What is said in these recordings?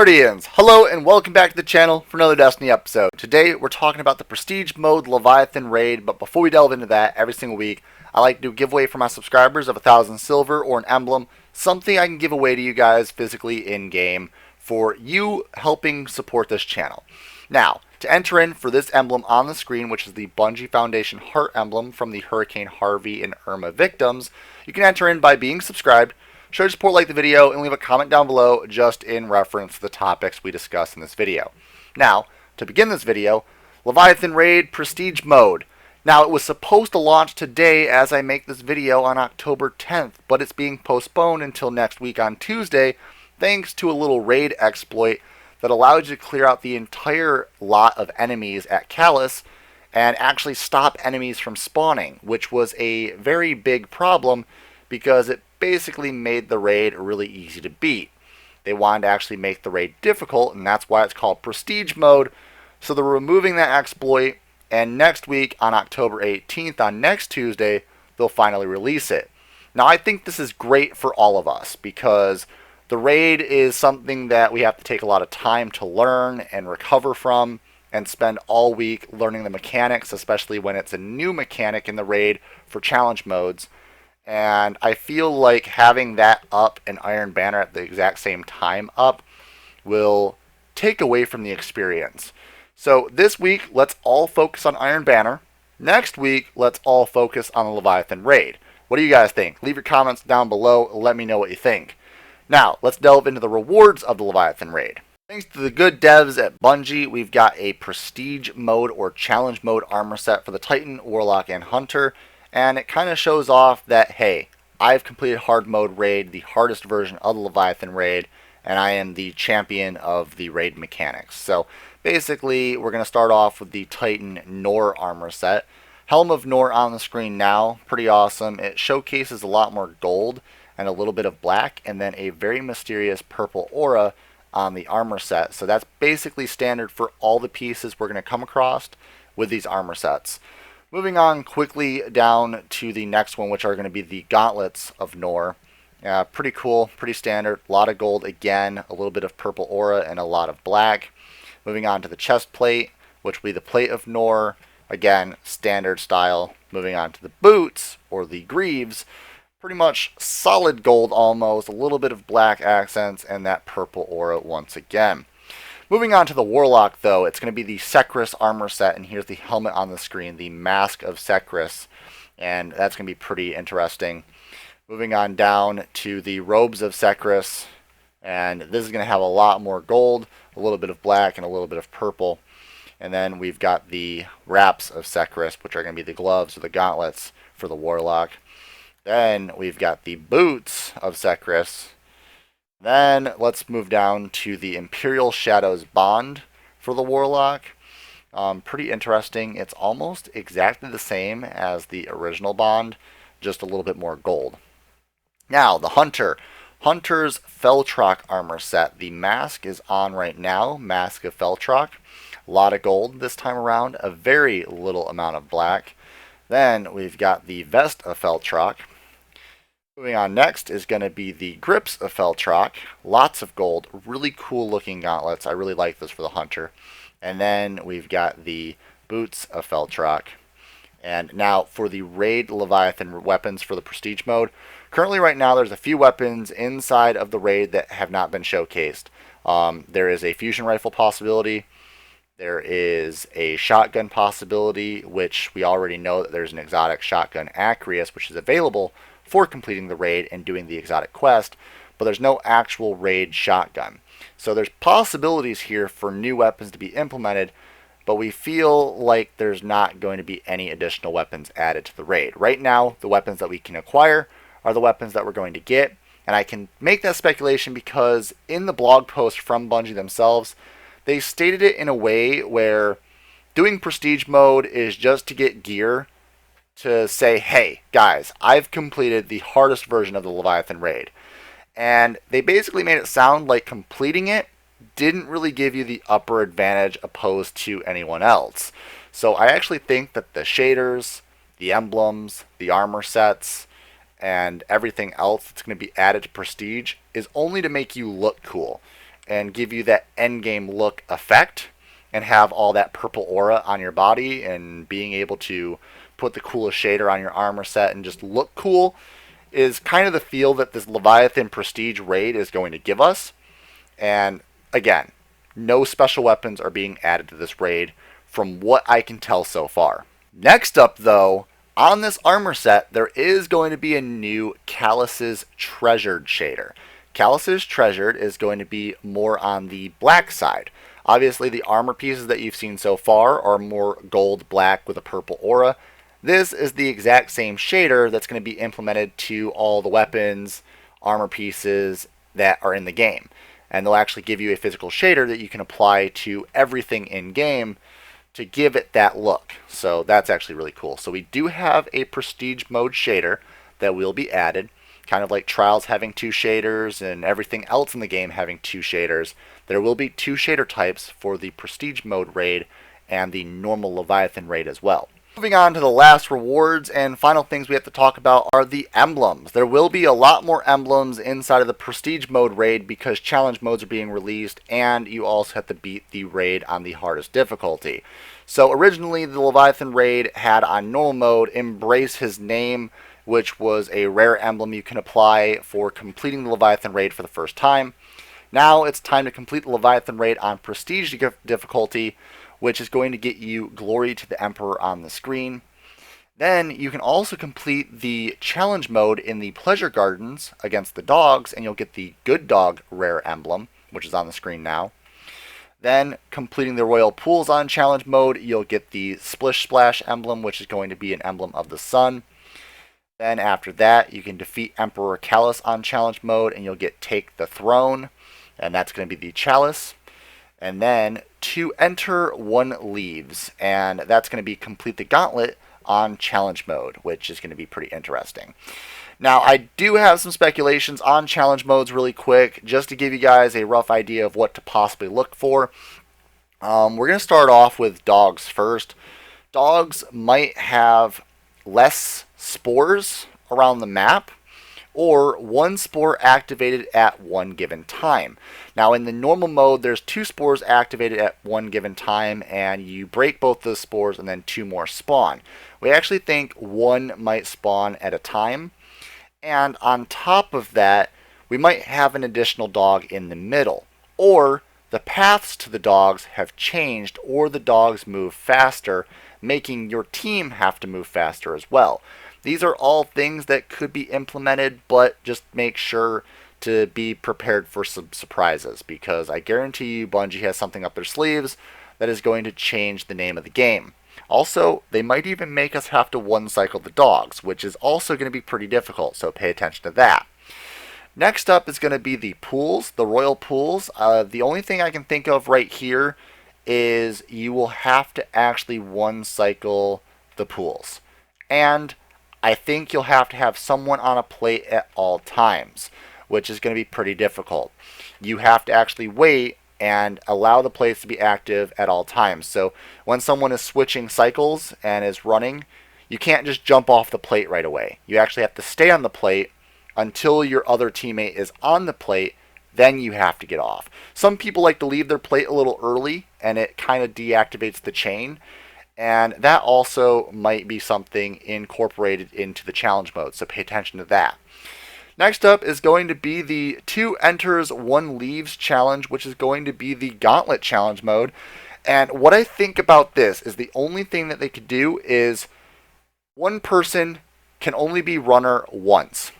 Guardians! Hello and welcome back to the channel for another Destiny episode. Today we're talking about the Prestige Mode Leviathan Raid, but before we delve into that, every single week I like to do a giveaway for my subscribers of 1,000 silver or an emblem, something I can give away to you guys physically in-game for you helping support this channel. Now, to enter in for this emblem on the screen, which is the Bungie Foundation Heart emblem from the Hurricane Harvey and Irma victims, you can enter in by being subscribed. Show your support, like the video, and leave a comment down below just in reference to the topics we discuss in this video. Now, to begin this video, Leviathan Raid Prestige Mode. Now, it was supposed to launch today as I make this video on October 10th, but it's being postponed until next week on Tuesday, thanks to a little raid exploit that allows you to clear out the entire lot of enemies at Callus and actually stop enemies from spawning, which was a very big problem because it basically made the raid really easy to beat. They wanted to actually make the raid difficult, and that's why it's called Prestige Mode. So they're removing that exploit, and next week on October 18th, on next Tuesday, they'll finally release it. Now I think this is great for all of us because the raid is something that we have to take a lot of time to learn and recover from and spend all week learning the mechanics, especially when it's a new mechanic in the raid for challenge modes. And I feel like having that up and Iron Banner at the exact same time up will take away from the experience. So this week, let's all focus on Iron Banner. Next week, let's all focus on the Leviathan Raid. What do you guys think? Leave your comments down below and let me know what you think. Now, let's delve into the rewards of the Leviathan Raid. Thanks to the good devs at Bungie, we've got a Prestige Mode or Challenge Mode armor set for the Titan, Warlock, and Hunter. And it kind of shows off that, hey, I've completed Hard Mode Raid, the hardest version of the Leviathan Raid, and I am the champion of the raid mechanics. So basically, we're going to start off with the Titan Nor armor set. Helm of Nor on the screen now, pretty awesome. It showcases a lot more gold and a little bit of black, and then a very mysterious purple aura on the armor set. So that's basically standard for all the pieces we're going to come across with these armor sets. Moving on quickly down to the next one, which are going to be the Gauntlets of Nor. Pretty cool, pretty standard. A lot of gold again, a little bit of purple aura, and a lot of black. Moving on to the chest plate, which will be the Plate of Nor. Again, standard style. Moving on to the boots, or the greaves. Pretty much solid gold almost, a little bit of black accents, and that purple aura once again. Moving on to the Warlock, though, it's going to be the Sekris armor set, and here's the helmet on the screen, the Mask of Sekris, and that's going to be pretty interesting. Moving on down to the Robes of Sekris, and this is going to have a lot more gold, a little bit of black, and a little bit of purple. And then we've got the Wraps of Sekris, which are going to be the gloves or the gauntlets for the Warlock. Then we've got the Boots of Sekris. Then let's move down to the Imperial Shadows Bond for the Warlock. Pretty interesting. It's almost exactly the same as the original Bond, just a little bit more gold. Now, the Hunter. Hunter's Feltrock armor set. The mask is on right now, Mask of Feltrock. A lot of gold this time around, a very little amount of black. Then we've got the Vest of Feltrock. Moving on next is going to be the Grips of Feltrock. Lots of gold, really cool looking gauntlets. I really like this for the Hunter. And then we've got the Boots of Feltrock. And now for the Raid Leviathan weapons for the Prestige Mode. Currently right now there's a few weapons inside of the Raid that have not been showcased. There is a fusion rifle possibility. There is a shotgun possibility, which we already know that there's an exotic shotgun Acreus, which is available for completing the raid and doing the exotic quest, but there's no actual raid shotgun. So there's possibilities here for new weapons to be implemented, but we feel like there's not going to be any additional weapons added to the raid. Right now, the weapons that we can acquire are the weapons that we're going to get, and I can make that speculation because in the blog post from Bungie themselves, they stated it in a way where doing Prestige Mode is just to get gear to say, hey, guys, I've completed the hardest version of the Leviathan Raid. And they basically made it sound like completing it didn't really give you the upper advantage opposed to anyone else. So I actually think that the shaders, the emblems, the armor sets, and everything else that's going to be added to Prestige is only to make you look cool. and give you that endgame look effect and have all that purple aura on your body and being able to put the coolest shader on your armor set and just look cool is kind of the feel that this Leviathan Prestige raid is going to give us. And again, no special weapons are being added to this raid from what I can tell so far. Next up though, on this armor set, there is going to be a new Callus's Treasured shader. Callus's Treasured is going to be more on the black side. Obviously, the armor pieces that you've seen so far are more gold black with a purple aura. This is the exact same shader that's going to be implemented to all the weapons, armor pieces that are in the game. And they'll actually give you a physical shader that you can apply to everything in game to give it that look. So that's actually really cool. So we do have a Prestige Mode shader that will be added, kind of like Trials having 2 shaders and everything else in the game having 2 shaders. There will be 2 shader types for the Prestige Mode raid and the normal Leviathan raid as well. Moving on to the last rewards and final things we have to talk about are the emblems. There will be a lot more emblems inside of the Prestige Mode raid because challenge modes are being released, and you also have to beat the raid on the hardest difficulty. So originally the Leviathan raid had on normal mode Embrace His Name, which was a rare emblem you can apply for completing the Leviathan raid for the first time. Now it's time to complete the Leviathan raid on Prestige difficulty, which is going to get you Glory to the Emperor on the screen. Then you can also complete the challenge mode in the Pleasure Gardens against the dogs, and you'll get the Good Dog rare emblem, which is on the screen now. Then, completing the Royal Pools on challenge mode, you'll get the Splish Splash emblem, which is going to be an emblem of the sun. Then after that, you can defeat Emperor Callus on challenge mode, and you'll get Take the Throne, and that's going to be the Chalice. And then 2 enter, 1 leaves, and that's going to be complete the Gauntlet on challenge mode, which is going to be pretty interesting. Now, I do have some speculations on challenge modes really quick, just to give you guys a rough idea of what to possibly look for. We're going to start off with dogs first. Dogs might have less spores around the map, or 1 spore activated at one given time. Now in the normal mode, there's 2 spores activated at one given time, and you break both those spores and then 2 more spawn. We actually think 1 might spawn at a time, and on top of that, we might have an additional dog in the middle, or the paths to the dogs have changed, or the dogs move faster, making your team have to move faster as well. These are all things that could be implemented, but just make sure to be prepared for some surprises, because I guarantee you Bungie has something up their sleeves that is going to change the name of the game. Also, they might even make us have to one-cycle the dogs, which is also going to be pretty difficult, so pay attention to that. Next up is going to be the pools, the royal pools. The only thing I can think of right here is you will have to actually one-cycle the pools. And I think you'll have to have someone on a plate at all times, which is going to be pretty difficult. You have to actually wait and allow the plates to be active at all times. So when someone is switching cycles and is running, you can't just jump off the plate right away. You actually have to stay on the plate until your other teammate is on the plate, then you have to get off. Some people like to leave their plate a little early, and it kind of deactivates the chain. And that also might be something incorporated into the challenge mode, so pay attention to that. Next up is going to be the 2 enters, 1 leaves challenge, which is going to be the Gauntlet challenge mode. And what I think about this is the only thing that they could do is 1 person can only be runner once.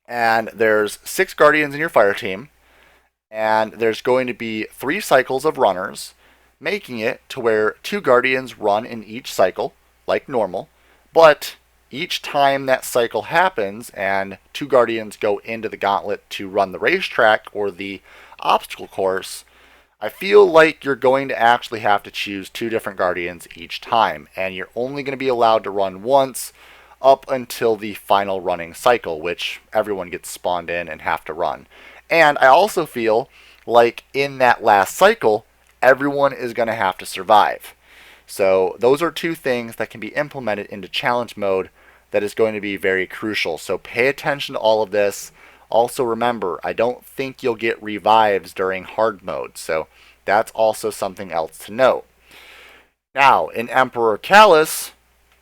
And there's 6 guardians in your fire team, and there's going to be 3 cycles of runners, making it to where 2 guardians run in each cycle, like normal, but each time that cycle happens and 2 guardians go into the gauntlet to run the racetrack or the obstacle course, I feel like you're going to actually have to choose 2 different guardians each time, and you're only going to be allowed to run once up until the final running cycle, which everyone gets spawned in and have to run. And I also feel like in that last cycle, everyone is going to have to survive. So those are 2 things that can be implemented into challenge mode that is going to be very crucial. So pay attention to all of this. Also remember, I don't think you'll get revives during hard mode, so that's also something else to note. Now, in Emperor Callus,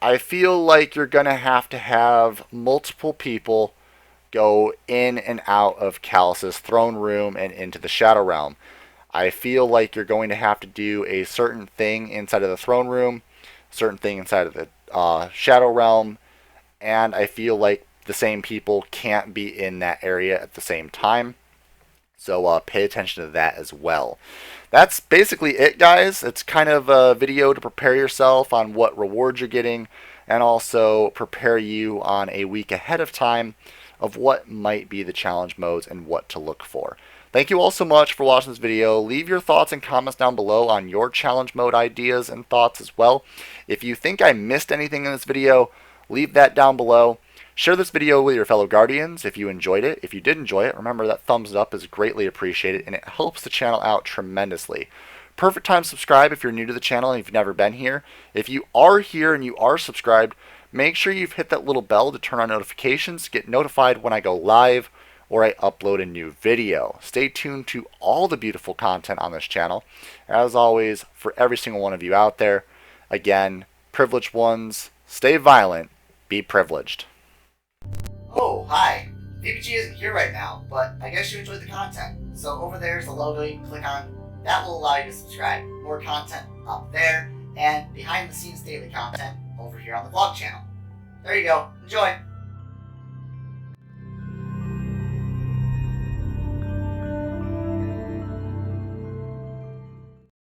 I feel like you're going to have multiple people go in and out of Callus's throne room and into the Shadow Realm. I feel like you're going to have to do a certain thing inside of the throne room, certain thing inside of the Shadow Realm, and I feel like the same people can't be in that area at the same time. So pay attention to that as well. That's basically it, guys. It's kind of a video to prepare yourself on what rewards you're getting and also prepare you on a week ahead of time of what might be the challenge modes and what to look for. Thank you all so much for watching this video. Leave your thoughts and comments down below on your challenge mode ideas and thoughts as well. If you think I missed anything in this video, leave that down below. Share this video with your fellow Guardians if you enjoyed it. If you did enjoy it, remember that thumbs up is greatly appreciated and it helps the channel out tremendously. Perfect time to subscribe if you're new to the channel and you've never been here. If you are here and you are subscribed, make sure you've hit that little bell to turn on notifications to get notified when I go live or I upload a new video. Stay tuned to all the beautiful content on this channel. As always, for every single one of you out there, again, privileged ones, stay violent, be privileged. Oh, hi. VPG isn't here right now, but I guess you enjoyed the content. So over there's the logo you can click on. That will allow you to subscribe. More content up there, and behind the scenes daily content over here on the vlog channel. There you go. Enjoy.